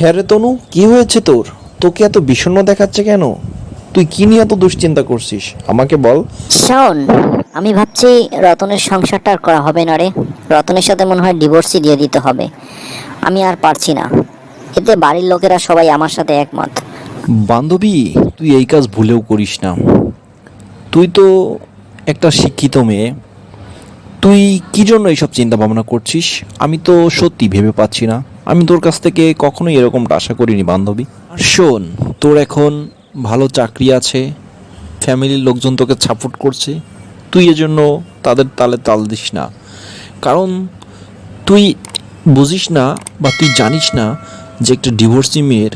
হ্যাঁ রে তনু, কি হয়েছে তোর? তোকে এত বিষণ্ণ দেখাচ্ছে কেন? তুই কি নিয়ে এত দুশ্চিন্তা করছিস আমাকে বল। শোন, আমি ভাবছি রতনের সংসারটা আর করা হবে না রে। রতনের সাথে মনে হয় ডিভোর্সই দিয়ে দিতে হবে। আমি আর পারছি না। এতে বাড়ির লোকেরা সবাই আমার সাথে একমত। বান্ধবী, তুই এই কাজ ভুলেও করিস না। তুই তো একটা শিক্ষিত মেয়ে। তুই কি জন্য এইসব চিন্তা ভাবনা করছিস আমি তো সত্যি ভেবে পাচ্ছি না। আমি তোর কাছ থেকে কখনোই এরকমটা আশা করিনি বান্ধবী। আর শোন, তোর এখন ভালো চাকরি আছে, ফ্যামিলির লোকজন তোকে সাপোর্ট করছে। তুই এজন্য তাদের তালে তাল দিস না। কারণ তুই বুঝিস না বা তুই জানিস না যে একটা ডিভোর্সি মেয়ের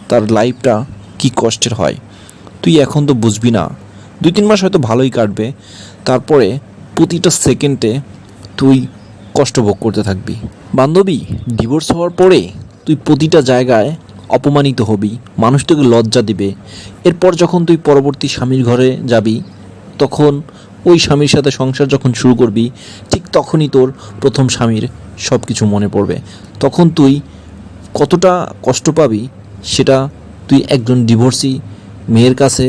তার লাইফটা কি কষ্টের হয়। তুই এখন তো বুঝবি না। 2-3 মাস হয়তো ভালোই কাটবে, তারপরে প্রতিটা সেকেন্ডে তুই কষ্ট ভোগ করতে থাকবি। বান্ধবী, ডিভোর্স হওয়ার পরে তুই প্রতিটা জায়গায় অপমানিত হবি, মানুষ তোকে লজ্জা দিবে। এরপর যখন তুই পরবর্তী স্বামীর ঘরে যাবি, তখন ওই স্বামীর সাথে সংসার যখন শুরু করবি, ঠিক তখনই তোর প্রথম স্বামীর সব কিছু মনে পড়বে। তখন তুই কতটা কষ্ট পাবি সেটা তুই একজন ডিভোর্সি মেয়ের কাছে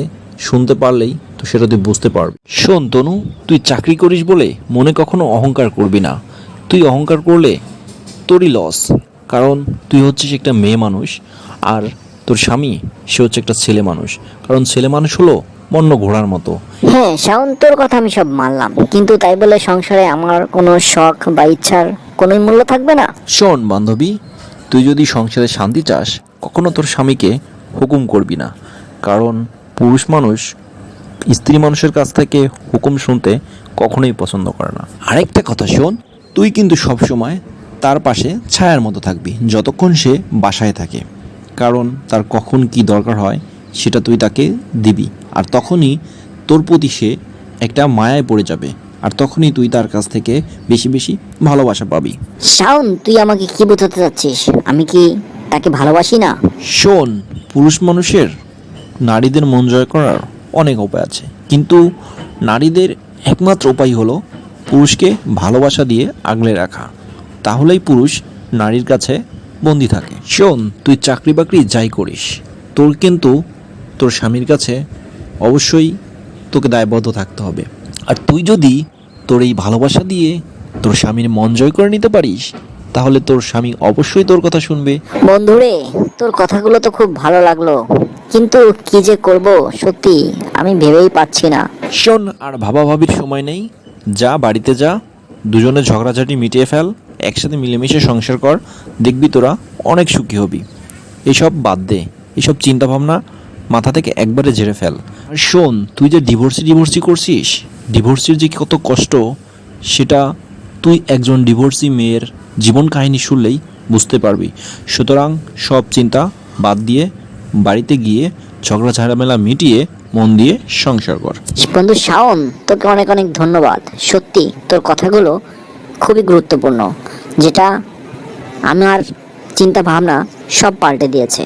শুনতে পারলেই তো সেটা তুই বুঝতে পারবি। শোন তনু, তুই চাকরি করিস বলে মনে কখনো অহংকার করবি না। তুই অহংকার করলে তোরই লস। কারণ তুই হচ্ছিস একটা মেয়ে মানুষ, আর তোর স্বামী সে হচ্ছে একটা ছেলে মানুষ। কারণ ছেলে মানুষ হলো বন্য ঘোড়ার মতো। হ্যাঁ শাওন, তোর কথা আমি সব মানলাম, কিন্তু তাই বলে সংসারে আমার কোনো শখ বা ইচ্ছার কোনোই মূল্য থাকবে না? শোন বান্ধবী, তুই যদি সংসারে শান্তি চাস, কখনো তোর স্বামীকে হুকুম করবি না। কারণ পুরুষ মানুষ স্ত্রী মানুষের কাছ থেকে হুকুম শুনতে কখনোই পছন্দ করে না। আরেকটা কথা শোন, তুই কিন্তু সবসময় তার পাশে ছায়ার মতো থাকবি যতক্ষণ সে বাসায় থাকে। কারণ তার কখন কি দরকার হয় সেটা তুই তাকে দিবি, আর তখনই তোর প্রতি সে একটা মায়ায় পড়ে যাবে, আর তখনই তুই তার কাছ থেকে বেশি বেশি ভালোবাসা পাবি। শাওন, তুই আমাকে কি বোঝাতে চাচ্ছিস? আমি কি তাকে ভালোবাসি না? শোন, পুরুষ মানুষের নারীদের মন জয় করার অনেক উপায় আছে, কিন্তু নারীদের একমাত্র উপায় হলো পুরুষকে ভালোবাসা দিয়ে আগলে রাখা। তাহলেই পুরুষ নারীর কাছে বন্দি থাকে। শোন, তুই চাকরি বাকরি যাই করিস, তোর কিন্তু তোর স্বামীর কাছে অবশ্যই তোকে দায়বদ্ধ থাকতে হবে। আর তুই যদি তোর এই ভালোবাসা দিয়ে তোর স্বামীর মন জয় করে নিতে পারিস, তাহলে তোর স্বামী অবশ্যই তোর কথা শুনবে। বন্ধুরে, তোর কথাগুলো তো খুব ভালো লাগলো, কিন্তু কি যে করব সত্যি আমি ভেবেই পাচ্ছি না। শোন, আর ভাবাভাবির সময় নেই। যা বাড়িতে যা, দুজনে ঝগড়াঝাটি মিটিয়ে ফেল, একসাথে মিলেমিশে সংসার কর, দেখবি তোরা অনেক সুখী হবি। এসব বাদ দে, এসব চিন্তাভাবনা মাথা থেকে একবারে ঝেড়ে ফেল। আর শোন, তুই যে ডিভোর্সি করছিস, ডিভোর্সির যে কত কষ্ট সেটা তুই একজন ডিভোর্সি মেয়ের জীবন কাহিনী শুনলেই বুঝতে পারবি। সুতরাং সব চিন্তা বাদ দিয়ে বাড়িতে গিয়ে ঝগড়া ঝামেলা মিটিয়ে মন দিয়ে সংসার কর। বন্ধু শাওন, তোকে অনেক অনেক ধন্যবাদ। সত্যি তোর কথাগুলো খুবই গুরুত্বপূর্ণ, যেটা আমার চিন্তা ভাবনা সব পাল্টে দিয়েছে।